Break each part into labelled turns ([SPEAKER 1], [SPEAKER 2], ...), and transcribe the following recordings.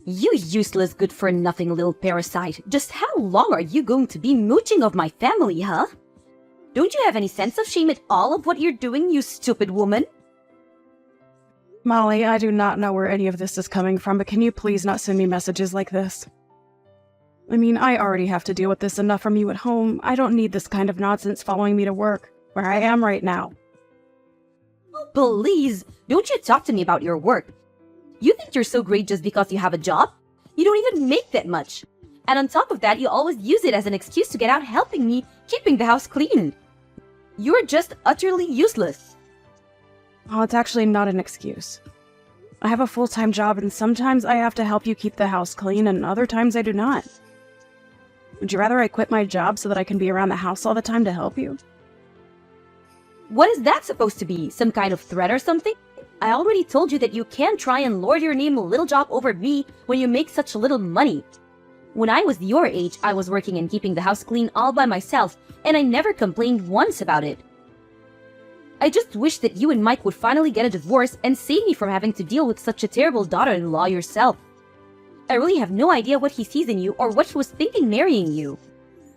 [SPEAKER 1] You useless good-for-nothing little parasite. Just how long are you going to be mooching of my family, huh? Don't you have any sense of shame at all of what you're doing, you stupid woman?
[SPEAKER 2] Molly, I do not know where any of this is coming from, but can you please not send me messages like this? I mean, I already have to deal with this enough from you at home. I don't need this kind of nonsense following me to work, where I am right now.
[SPEAKER 1] Oh, please, don't you talk to me about your work. You think you're so great just because you have a job? You don't even make that much. And on top of that, you always use it as an excuse to get out helping me keeping the house clean. You're just utterly useless.
[SPEAKER 2] Oh, it's actually not an excuse. I have a full-time job, and sometimes I have to help you keep the house clean, and other times I do not. Would you rather I quit my job so that I can be around the house all the time to help you?
[SPEAKER 1] What is that supposed to be? Some kind of threat or something? I already told you that you can't try and lord your name a little job over me when you make such little money. When I was your age, I was working and keeping the house clean all by myself, and I never complained once about it. I just wish that you and Mike would finally get a divorce and save me from having to deal with such a terrible daughter-in-law yourself. I really have no idea what he sees in you or what he was thinking marrying you.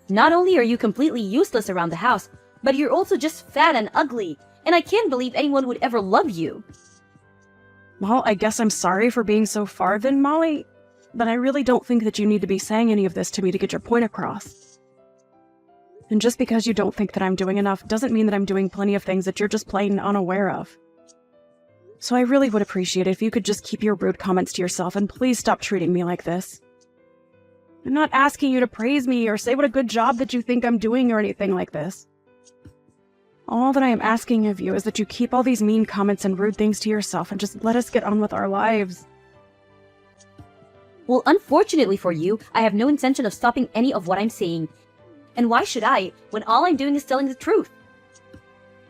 [SPEAKER 1] Not only are you completely useless around the house, but you're also just fat and ugly, and I can't believe anyone would ever love you.
[SPEAKER 2] Well, I guess I'm sorry for being so far then, Molly, but I really don't think that you need to be saying any of this to me to get your point across. And just because you don't think that I'm doing enough doesn't mean that I'm doing plenty of things that you're just plain unaware of. So I really would appreciate it if you could just keep your rude comments to yourself and please stop treating me like this. I'm not asking you to praise me or say what a good job that you think I'm doing or anything like this. All that I am asking of you is that you keep all these mean comments and rude things to yourself and just let us get on with our lives.
[SPEAKER 1] Well, unfortunately for you, I have no intention of stopping any of what I'm saying. And why should I, when all I'm doing is telling the truth?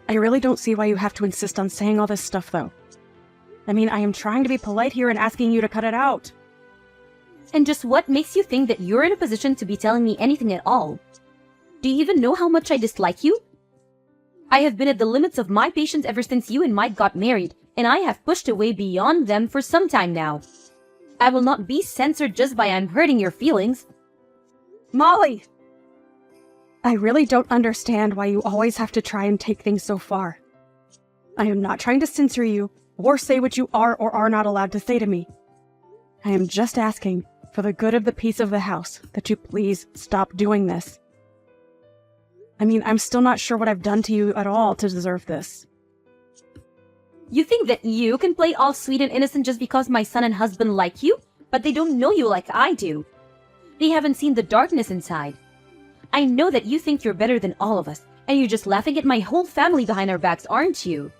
[SPEAKER 2] I really don't see why you have to insist on saying all this stuff, though. I mean, I am trying to be polite here and asking you to cut it out.
[SPEAKER 1] And just what makes you think that you're in a position to be telling me anything at all? Do you even know how much I dislike you? I have been at the limits of my patience ever since you and Mike got married, and I have pushed away beyond them for some time now. I will not be censored just by I'm hurting your feelings.
[SPEAKER 2] Molly! I really don't understand why you always have to try and take things so far. I am not trying to censor you, or say what you are or are not allowed to say to me. I am just asking, for the good of the peace of the house, that you please stop doing this. I mean, I'm still not sure what I've done to you at all to deserve this.
[SPEAKER 1] You think that you can play all sweet and innocent just because my son and husband like you, but they don't know you like I do. They haven't seen the darkness inside. I know that you think you're better than all of us, and you're just laughing at my whole family behind our backs, aren't you?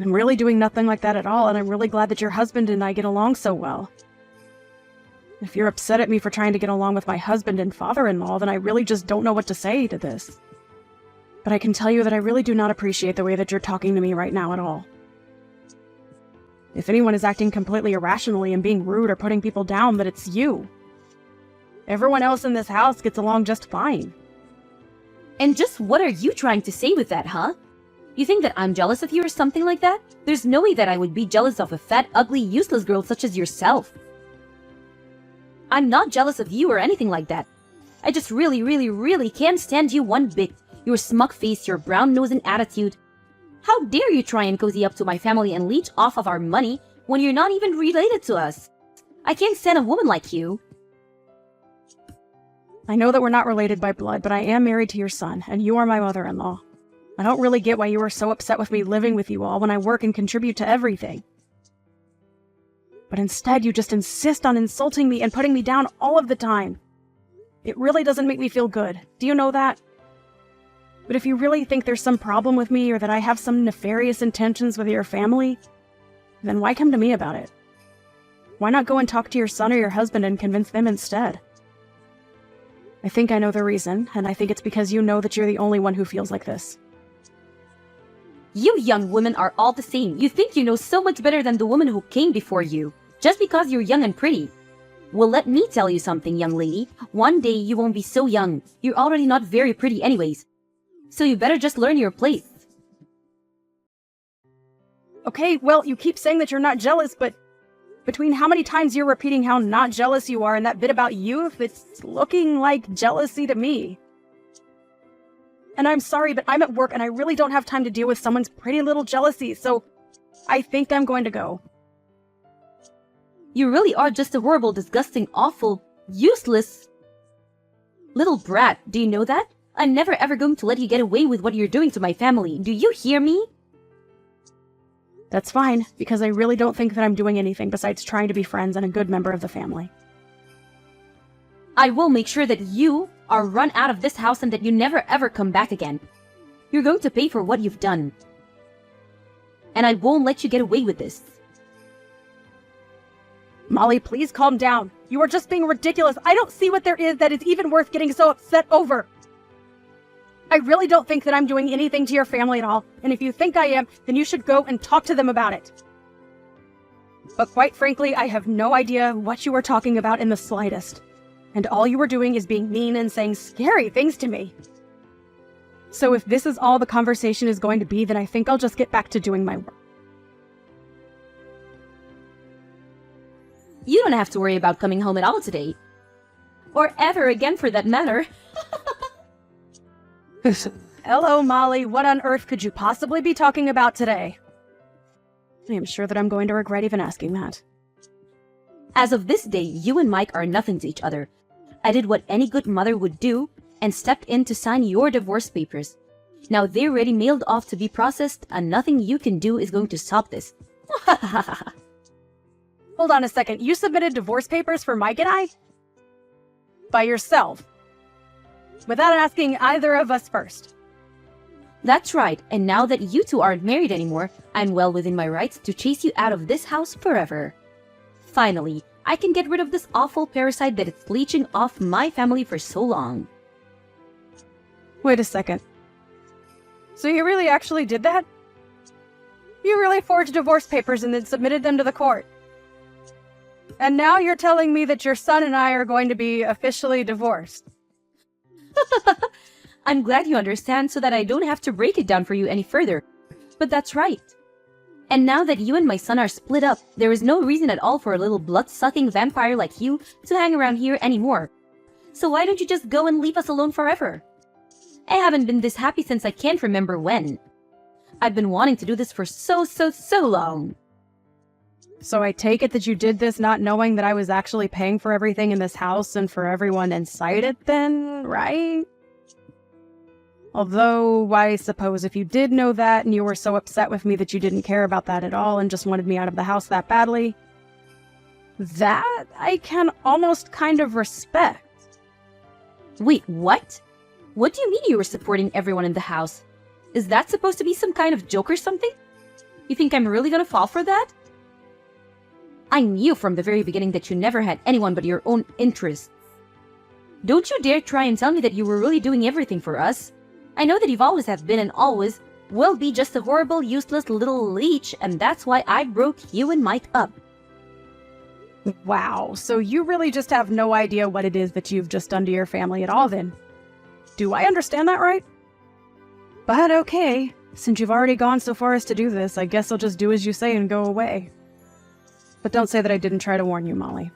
[SPEAKER 2] I'm really doing nothing like that at all, and I'm really glad that your husband and I get along so well. If you're upset at me for trying to get along with my husband and father-in-law, then I really just don't know what to say to this. But I can tell you that I really do not appreciate the way that you're talking to me right now at all. If anyone is acting completely irrationally and being rude or putting people down, then it's you. Everyone else in this house gets along just fine.
[SPEAKER 1] And just what are you trying to say with that, huh? You think that I'm jealous of you or something like that? There's no way that I would be jealous of a fat, ugly, useless girl such as yourself. I'm not jealous of you or anything like that. I just really can't stand you one bit. Your smug face, your brown nose and attitude. How dare you try and cozy up to my family and leech off of our money when you're not even related to us? I can't stand a woman like you.
[SPEAKER 2] I know that we're not related by blood, but I am married to your son, and you are my mother-in-law. I don't really get why you are so upset with me living with you all when I work and contribute to everything. But instead, you just insist on insulting me and putting me down all of the time. It really doesn't make me feel good. Do you know that? But if you really think there's some problem with me or that I have some nefarious intentions with your family, then why come to me about it? Why not go and talk to your son or your husband and convince them instead? I think I know the reason, and I think it's because you know that you're the only one who feels like this.
[SPEAKER 1] You young women are all the same. You think you know so much better than the woman who came before you, just because you're young and pretty. Well, let me tell you something, young lady. One day you won't be so young. You're already not very pretty anyways. So you better just learn your place.
[SPEAKER 2] Okay, well, you keep saying that you're not jealous, but Between how many times you're repeating how not jealous you are and that bit about youth, it's looking like jealousy to me. And I'm sorry, but I'm at work and I really don't have time to deal with someone's pretty little jealousy, so I think I'm going to go.
[SPEAKER 1] You really are just a horrible, disgusting, awful, useless little brat. Do you know that? I'm never ever going to let you get away with what you're doing to my family. Do you hear me?
[SPEAKER 2] That's fine, because I really don't think that I'm doing anything besides trying to be friends and a good member of the family.
[SPEAKER 1] I will make sure that you are run out of this house and that you never ever come back again. You're going to pay for what you've done. And I won't let you get away with this.
[SPEAKER 2] Molly, please calm down. You are just being ridiculous. I don't see what there is that is even worth getting so upset over. I really don't think that I'm doing anything to your family at all, and if you think I am, then you should go and talk to them about it. But quite frankly, I have no idea what you are talking about in the slightest, and all you are doing is being mean and saying scary things to me. So if this is all the conversation is going to be, then I think I'll just get back to doing my work.
[SPEAKER 1] You don't have to worry about coming home at all today. Or ever again for that matter.
[SPEAKER 2] Hello, Molly. What on earth could you possibly be talking about today? I am sure that I'm going to regret even asking that.
[SPEAKER 1] As of this day, you and Mike are nothing to each other. I did what any good mother would do and stepped in to sign your divorce papers. Now they're already mailed off to be processed, and nothing you can do is going to stop this.
[SPEAKER 2] Hold on a second. You submitted divorce papers for Mike and I? By yourself? Without asking either of us first?
[SPEAKER 1] That's right, and now that you two aren't married anymore, I'm well within my rights to chase you out of this house forever. Finally, I can get rid of this awful parasite that is leeching off my family for so long.
[SPEAKER 2] Wait a second. So you really actually did that? You really forged divorce papers and then submitted them to the court? And now you're telling me that your son and I are going to be officially divorced?
[SPEAKER 1] I'm glad you understand so that I don't have to break it down for you any further. But that's right. And now that you and my son are split up, there is no reason at all for a little blood-sucking vampire like you to hang around here anymore. So why don't you just go and leave us alone forever? I haven't been this happy since I can't remember when. I've been wanting to do this for so long.
[SPEAKER 2] So I take it that you did this not knowing that I was actually paying for everything in this house and for everyone inside it then, right? Although, I suppose if you did know that and you were so upset with me that you didn't care about that at all and just wanted me out of the house that badly, that I can almost kind of respect.
[SPEAKER 1] Wait, what? What do you mean you were supporting everyone in the house? Is that supposed to be some kind of joke or something? You think I'm really gonna fall for that? I knew from the very beginning that you never had anyone but your own interests. Don't you dare try and tell me that you were really doing everything for us. I know that you've always have been and always will be just a horrible, useless little leech, and that's why I broke you and Mike up.
[SPEAKER 2] Wow, so you really just have no idea what it is that you've just done to your family at all then. Do I understand that right? But okay, since you've already gone so far as to do this, I guess I'll just do as you say and go away. But don't say that I didn't try to warn you, Molly.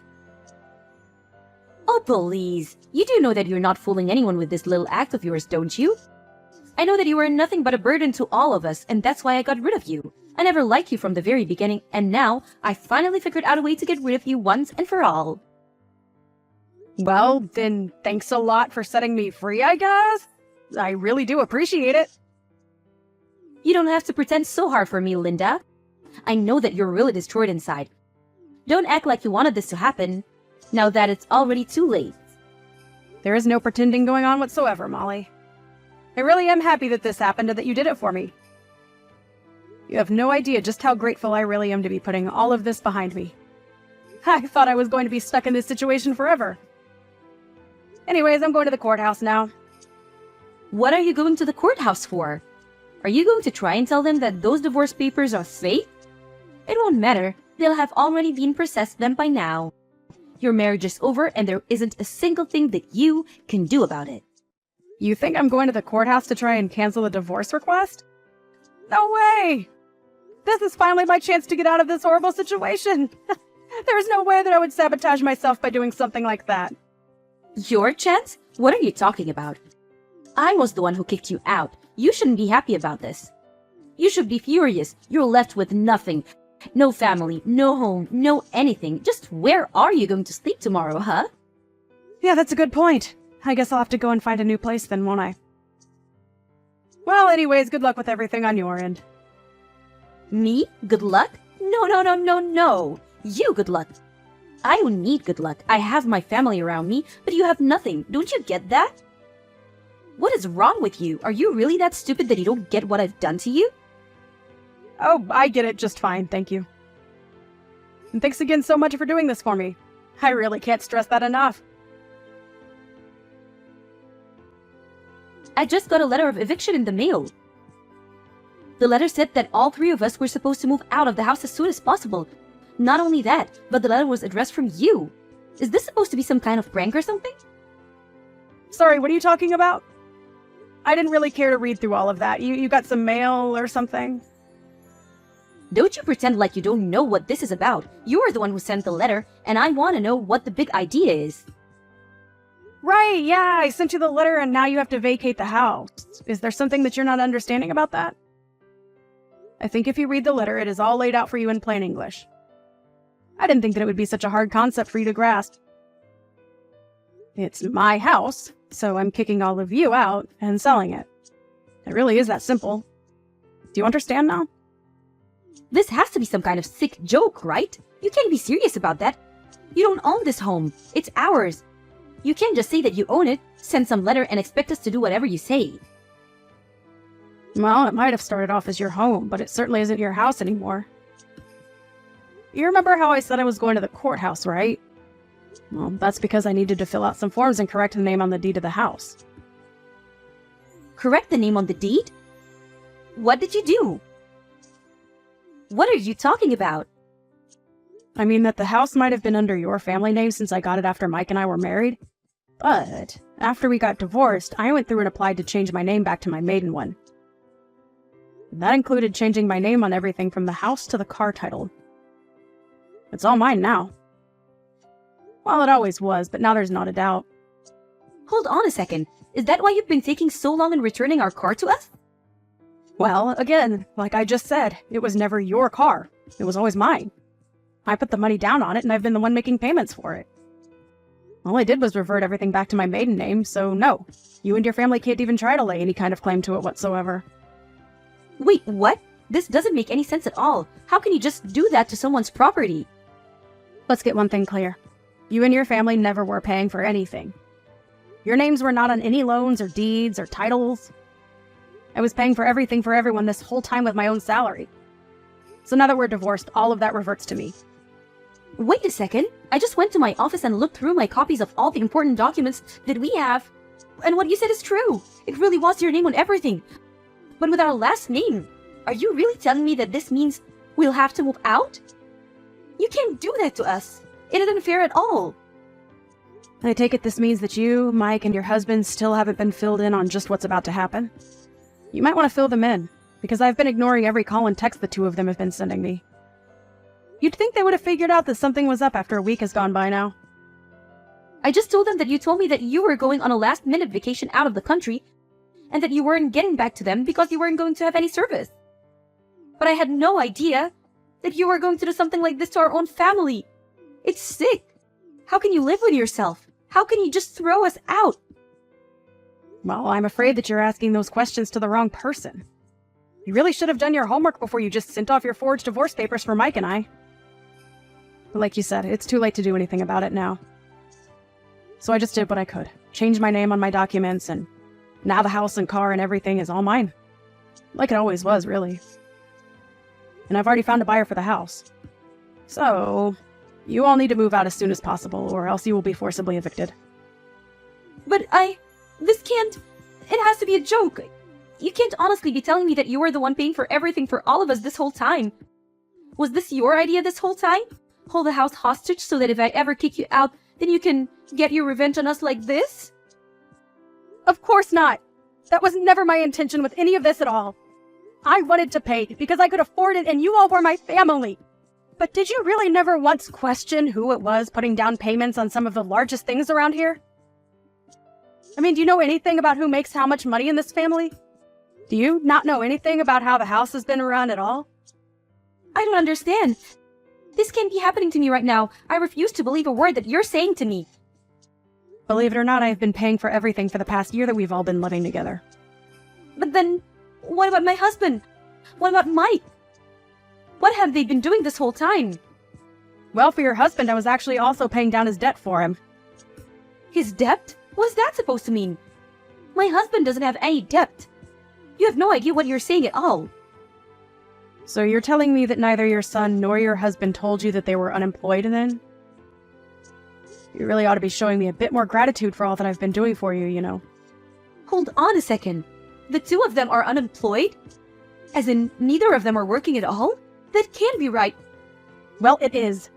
[SPEAKER 1] Oh, please. You do know that you're not fooling anyone with this little act of yours, don't you? I know that you were nothing but a burden to all of us, and that's why I got rid of you. I never liked you from the very beginning, and now I finally figured out a way to get rid of you once and for all.
[SPEAKER 2] Well, then thanks a lot for setting me free, I guess. I really do appreciate it.
[SPEAKER 1] You don't have to pretend so hard for me, Linda. I know that you're really destroyed inside. Don't act like you wanted this to happen, now that it's already too late.
[SPEAKER 2] There is no pretending going on whatsoever, Molly. I really am happy that this happened and that you did it for me. You have no idea just how grateful I really am to be putting all of this behind me. I thought I was going to be stuck in this situation forever. Anyways, I'm going to the courthouse now.
[SPEAKER 1] What are you going to the courthouse for? Are you going to try and tell them that those divorce papers are fake? It won't matter. They'll have already been processed them by now. Your marriage is over and there isn't a single thing that you can do about it.
[SPEAKER 2] You think I'm going to the courthouse to try and cancel the divorce request? No way! This is finally my chance to get out of this horrible situation. There's no way that I would sabotage myself by doing something like that.
[SPEAKER 1] Your chance? What are you talking about? I was the one who kicked you out. You shouldn't be happy about this. You should be furious. You're left with nothing. No family, no home, no anything. Just where are you going to sleep tomorrow, huh?
[SPEAKER 2] Yeah, that's a good point. I guess I'll have to go and find a new place then, won't I? Well, anyways, good luck with everything on your end.
[SPEAKER 1] Me? Good luck? No. You good luck. I don't need good luck. I have my family around me, but you have nothing. Don't you get that? What is wrong with you? Are you really that stupid that you don't get what I've done to you?
[SPEAKER 2] Oh, I get it just fine, thank you. And thanks again so much for doing this for me. I really can't stress that enough.
[SPEAKER 1] I just got a letter of eviction in the mail. The letter said that all three of us were supposed to move out of the house as soon as possible. Not only that, but the letter was addressed from you. Is this supposed to be some kind of prank or something?
[SPEAKER 2] Sorry, what are you talking about? I didn't really care to read through all of that. You got some mail or something?
[SPEAKER 1] Don't you pretend like you don't know what this is about. You're the one who sent the letter, and I want to know what the big idea is.
[SPEAKER 2] Right, yeah, I sent you the letter and now you have to vacate the house. Is there something that you're not understanding about that? I think if you read the letter, it is all laid out for you in plain English. I didn't think that it would be such a hard concept for you to grasp. It's my house, so I'm kicking all of you out and selling it. It really is that simple. Do you understand now?
[SPEAKER 1] This has to be some kind of sick joke, right? You can't be serious about that. You don't own this home. It's ours. You can't just say that you own it, send some letter, and expect us to do whatever you say.
[SPEAKER 2] Well, it might have started off as your home, but it certainly isn't your house anymore. You remember how I said I was going to the courthouse, right? Well, that's because I needed to fill out some forms and correct the name on the deed of the house.
[SPEAKER 1] Correct the name on the deed? What did you do? What are you talking about?
[SPEAKER 2] I mean that the house might have been under your family name since I got it after Mike and I were married. But after we got divorced, I went through and applied to change my name back to my maiden one. That included changing my name on everything from the house to the car title. It's all mine now. Well, it always was, but now there's not a doubt.
[SPEAKER 1] Hold on a second. Is that why you've been taking so long in returning our car to us?
[SPEAKER 2] Well, again, like I just said, it was never your car. It was always mine. I put the money down on it, and I've been the one making payments for it. All I did was revert everything back to my maiden name, so no, you and your family can't even try to lay any kind of claim to it whatsoever.
[SPEAKER 1] Wait, what? This doesn't make any sense at all. How can you just do that to someone's property?
[SPEAKER 2] Let's get one thing clear. You and your family never were paying for anything. Your names were not on any loans or deeds or titles. I was paying for everything for everyone this whole time with my own salary. So now that we're divorced, all of that reverts to me.
[SPEAKER 1] Wait a second. I just went to my office and looked through my copies of all the important documents that we have. And what you said is true. It really was your name on everything. But with our last name. Are you really telling me that this means we'll have to move out? You can't do that to us. It isn't fair at all.
[SPEAKER 2] I take it this means that you, Mike, and your husband still haven't been filled in on just what's about to happen? You might want to fill them in, because I've been ignoring every call and text the two of them have been sending me. You'd think they would have figured out that something was up after a week has gone by now.
[SPEAKER 1] I just told them that you told me that you were going on a last-minute vacation out of the country, and that you weren't getting back to them because you weren't going to have any service. But I had no idea that you were going to do something like this to our own family. It's sick. How can you live with yourself? How can you just throw us out?
[SPEAKER 2] Well, I'm afraid that you're asking those questions to the wrong person. You really should have done your homework before you just sent off your forged divorce papers for Mike and I. But like you said, it's too late to do anything about it now. So I just did what I could. Changed my name on my documents, and now the house and car and everything is all mine. Like it always was, really. And I've already found a buyer for the house. So, you all need to move out as soon as possible, or else you will be forcibly evicted.
[SPEAKER 1] But this can't... It has to be a joke. You can't honestly be telling me that you were the one paying for everything for all of us this whole time. Was this your idea this whole time? Hold the house hostage so that if I ever kick you out, then you can get your revenge on us like this?
[SPEAKER 2] Of course not! That was never my intention with any of this at all. I wanted to pay because I could afford it and you all were my family. But did you really never once question who it was putting down payments on some of the largest things around here? I mean, do you know anything about who makes how much money in this family? Do you not know anything about how the house has been run at all?
[SPEAKER 1] I don't understand. This can't be happening to me right now. I refuse to believe a word that you're saying to me.
[SPEAKER 2] Believe it or not, I have been paying for everything for the past year that we've all been living together.
[SPEAKER 1] But then, what about my husband? What about Mike? What have they been doing this whole time?
[SPEAKER 2] Well, for your husband, I was actually also paying down his debt for him.
[SPEAKER 1] His debt? What's that supposed to mean? My husband doesn't have any debt. You have no idea what you're saying at all.
[SPEAKER 2] So you're telling me that neither your son nor your husband told you that they were unemployed then? You really ought to be showing me a bit more gratitude for all that I've been doing for you, you know.
[SPEAKER 1] Hold on a second. The two of them are unemployed? As in, neither of them are working at all? That can't be right.
[SPEAKER 2] Well, it is.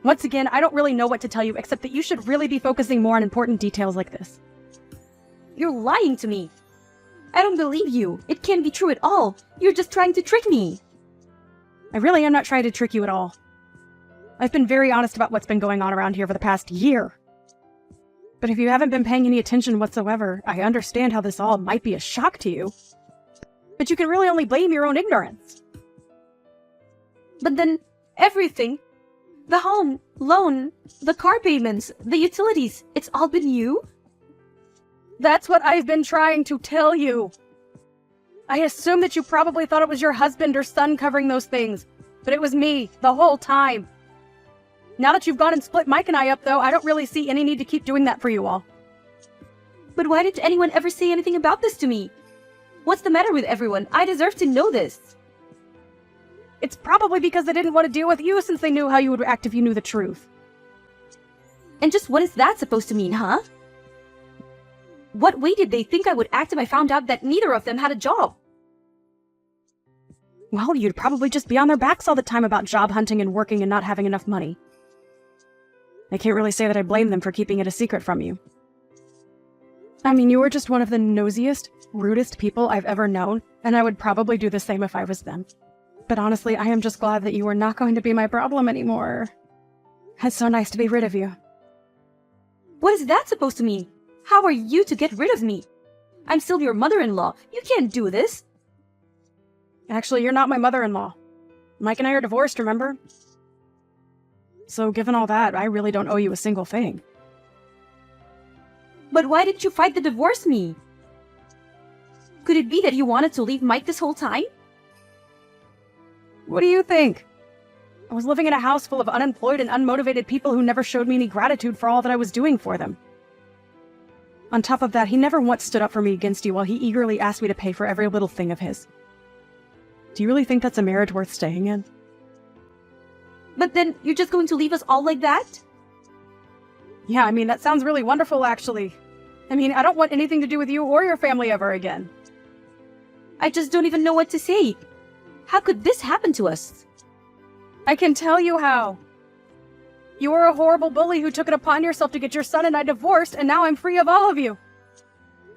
[SPEAKER 2] Once again, I don't really know what to tell you, except that you should really be focusing more on important details like this.
[SPEAKER 1] You're lying to me. I don't believe you. It can't be true at all. You're just trying to trick me.
[SPEAKER 2] I really am not trying to trick you at all. I've been very honest about what's been going on around here for the past year. But if you haven't been paying any attention whatsoever, I understand how this all might be a shock to you. But you can really only blame your own ignorance.
[SPEAKER 1] But then, everything, the home, loan, the car payments, the utilities, it's all been you?
[SPEAKER 2] That's what I've been trying to tell you. I assume that you probably thought it was your husband or son covering those things, but it was me the whole time. Now that you've gone and split Mike and I up, though, I don't really see any need to keep doing that for you all.
[SPEAKER 1] But why didn't anyone ever say anything about this to me? What's the matter with everyone? I deserve to know this.
[SPEAKER 2] It's probably because they didn't want to deal with you since they knew how you would act if you knew the truth.
[SPEAKER 1] And just what is that supposed to mean, huh? What way did they think I would act if I found out that neither of them had a job?
[SPEAKER 2] Well, you'd probably just be on their backs all the time about job hunting and working and not having enough money. I can't really say that I blame them for keeping it a secret from you. I mean, you were just one of the nosiest, rudest people I've ever known, and I would probably do the same if I was them. But honestly, I am just glad that you are not going to be my problem anymore. It's so nice to be rid of you.
[SPEAKER 1] What is that supposed to mean? How are you to get rid of me? I'm still your mother-in-law. You can't do this.
[SPEAKER 2] Actually, you're not my mother-in-law. Mike and I are divorced, remember? So given all that, I really don't owe you a single thing.
[SPEAKER 1] But why didn't you fight to divorce me? Could it be that you wanted to leave Mike this whole time?
[SPEAKER 2] What do you think? I was living in a house full of unemployed and unmotivated people who never showed me any gratitude for all that I was doing for them. On top of that, he never once stood up for me against you while he eagerly asked me to pay for every little thing of his. Do you really think that's a marriage worth staying in?
[SPEAKER 1] But then, you're just going to leave us all like that?
[SPEAKER 2] Yeah, I mean, that sounds really wonderful, actually. I mean, I don't want anything to do with you or your family ever again.
[SPEAKER 1] I just don't even know what to say. How could this happen to us?
[SPEAKER 2] I can tell you how. You were a horrible bully who took it upon yourself to get your son and I divorced, and now I'm free of all of you.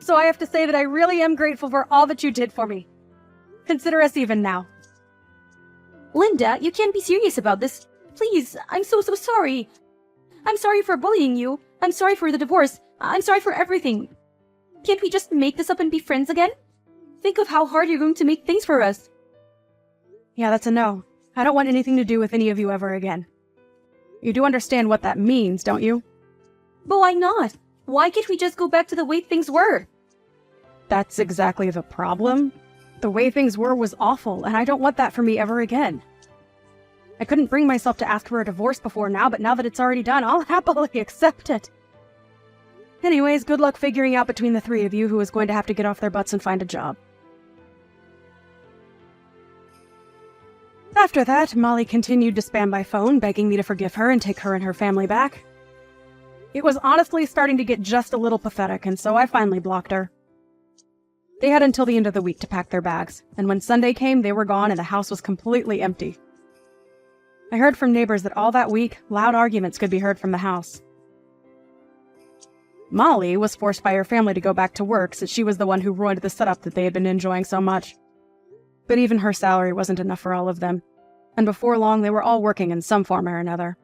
[SPEAKER 2] So I have to say that I really am grateful for all that you did for me. Consider us even now.
[SPEAKER 1] Linda, you can't be serious about this. Please, I'm so sorry. I'm sorry for bullying you. I'm sorry for the divorce. I'm sorry for everything. Can't we just make this up and be friends again? Think of how hard you're going to make things for us.
[SPEAKER 2] Yeah, that's a no. I don't want anything to do with any of you ever again. You do understand what that means, don't you?
[SPEAKER 1] But why not? Why can't we just go back to the way things were?
[SPEAKER 2] That's exactly the problem. The way things were was awful, and I don't want that for me ever again. I couldn't bring myself to ask for a divorce before now, but now that it's already done, I'll happily accept it. Anyways, good luck figuring out between the three of you who is going to have to get off their butts and find a job. After that, Molly continued to spam by phone, begging me to forgive her and take her and her family back. It was honestly starting to get just a little pathetic, and so I finally blocked her. They had until the end of the week to pack their bags, and when Sunday came, they were gone and the house was completely empty. I heard from neighbors that all that week, loud arguments could be heard from the house. Molly was forced by her family to go back to work since she was the one who ruined the setup that they had been enjoying so much. But even her salary wasn't enough for all of them, and before long they were all working in some form or another.